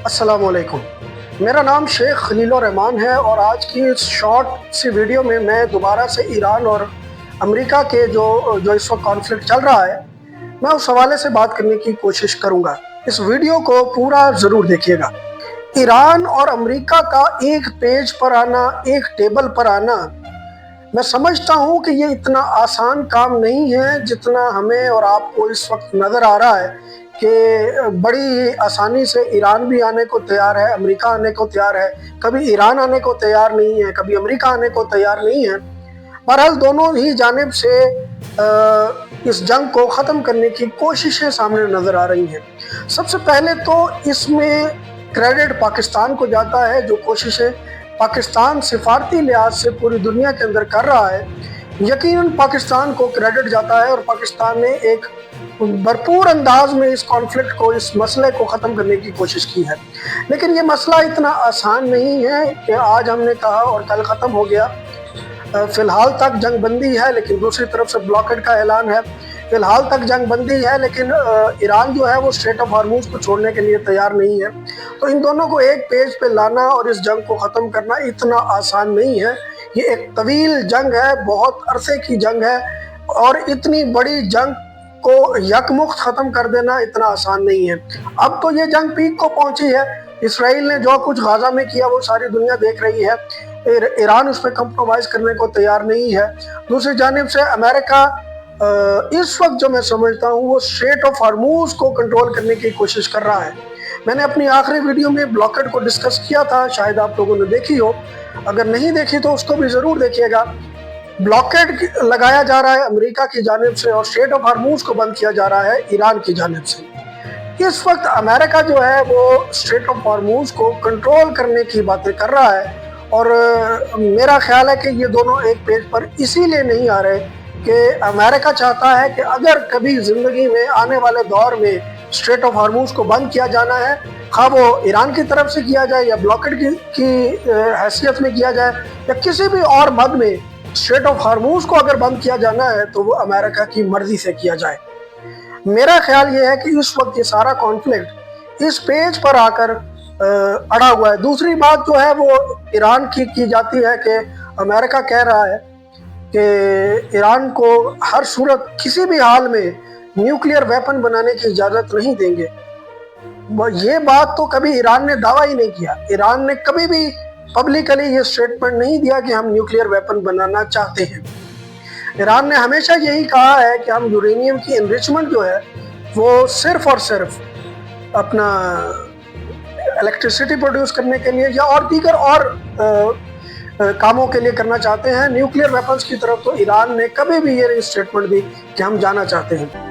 अस्सलाम वालेकुम। मेरा नाम शेख खलीलुर रहमान है और आज की इस शॉर्ट सी वीडियो में मैं दोबारा से ईरान और अमेरिका के जो इस वक्त कॉन्फ्लिक्ट चल रहा है, मैं उस हवाले से बात करने की कोशिश करूँगा। इस वीडियो को पूरा ज़रूर देखिएगा। ईरान और अमेरिका का एक पेज पर आना, एक टेबल पर आना, मैं समझता हूँ कि ये इतना आसान काम नहीं है जितना हमें और आपको इस वक्त नज़र आ रहा है कि बड़ी आसानी से ईरान भी आने को तैयार है, अमेरिका आने को तैयार है, कभी ईरान आने को तैयार नहीं है, कभी अमेरिका आने को तैयार नहीं है। बहरहाल दोनों ही जानिब से इस जंग को ख़त्म करने की कोशिशें सामने नज़र आ रही हैं। सबसे पहले तो इसमें क्रेडिट पाकिस्तान को जाता है, जो कोशिशें पाकिस्तान सिफारती लिहाज से पूरी दुनिया के अंदर कर रहा है। यकीनन पाकिस्तान को क्रेडिट जाता है और पाकिस्तान ने एक भरपूर अंदाज में इस कॉन्फ्लिक्ट को, इस मसले को ख़त्म करने की कोशिश की है। लेकिन ये मसला इतना आसान नहीं है कि आज हमने कहा और कल ख़त्म हो गया। फ़िलहाल तक जंग बंदी है, लेकिन दूसरी तरफ से ब्लॉकेड का ऐलान है। फ़िलहाल तक जंग बंदी है, लेकिन ईरान जो है वो स्ट्रेट ऑफ हार्मूज को छोड़ने के लिए तैयार नहीं है। तो इन दोनों को एक पेज पे लाना और इस जंग को ख़त्म करना इतना आसान नहीं है। ये एक तवील जंग है, बहुत अरसे की जंग है, और इतनी बड़ी जंग को यकमुक्त ख़त्म कर देना इतना आसान नहीं है। अब तो ये जंग पीक को पहुंची है। इसराइल ने जो कुछ गाज़ा में किया वो सारी दुनिया देख रही है। ईरान उस पर कंप्रोमाइज़ करने को तैयार नहीं है। दूसरी जानिब से अमेरिका इस वक्त जो मैं समझता हूँ वो स्ट्रेट ऑफ हार्मूज को कंट्रोल करने की कोशिश कर रहा है। मैंने अपनी आखिरी वीडियो में ब्लॉकेड को डिस्कस किया था, शायद आप लोगों ने देखी हो। अगर नहीं देखी तो उसको भी ज़रूर देखिएगा। ब्लॉकेड लगाया जा रहा है अमेरिका की जानिब से और स्ट्रेट ऑफ हार्मूज को बंद किया जा रहा है ईरान की जानिब से। इस वक्त अमेरिका जो है वो स्ट्रेट ऑफ हार्मूज को कंट्रोल करने की बातें कर रहा है, और मेरा ख्याल है कि ये दोनों एक पेज पर इसीलिए नहीं आ रहे कि अमेरिका चाहता है कि अगर कभी ज़िंदगी में आने वाले दौर में स्ट्रेट ऑफ हार्मूज को बंद किया जाना है, हाँ वो ईरान की तरफ से किया जाए या ब्लॉकेड की हैसियत में किया जाए या किसी भी और मद में, स्ट्रेट ऑफ हार्मूज को अगर बंद किया जाना है तो वो अमेरिका की मर्जी से किया जाए। मेरा ख्याल ये है कि इस वक्त ये सारा कॉन्फ्लिक्ट इस पेज पर आकर अड़ा हुआ है। दूसरी बात जो है वो ईरान की जाती है कि अमेरिका कह रहा है कि ईरान को हर सूरत किसी भी हाल में न्यूक्लियर वेपन बनाने की इजाज़त नहीं देंगे। ये बात तो कभी ईरान ने दावा ही नहीं किया। ईरान ने कभी भी पब्लिकली ये स्टेटमेंट नहीं दिया कि हम न्यूक्लियर वेपन बनाना चाहते हैं। ईरान ने हमेशा यही कहा है कि हम यूरेनियम की एनरिचमेंट जो है वो सिर्फ और सिर्फ अपना इलेक्ट्रिसिटी प्रोड्यूस करने के लिए या और दीगर और कामों के लिए करना चाहते हैं। न्यूक्लियर वेपन्स की तरफ तो ईरान ने कभी भी ये स्टेटमेंट दी कि हम जाना चाहते हैं।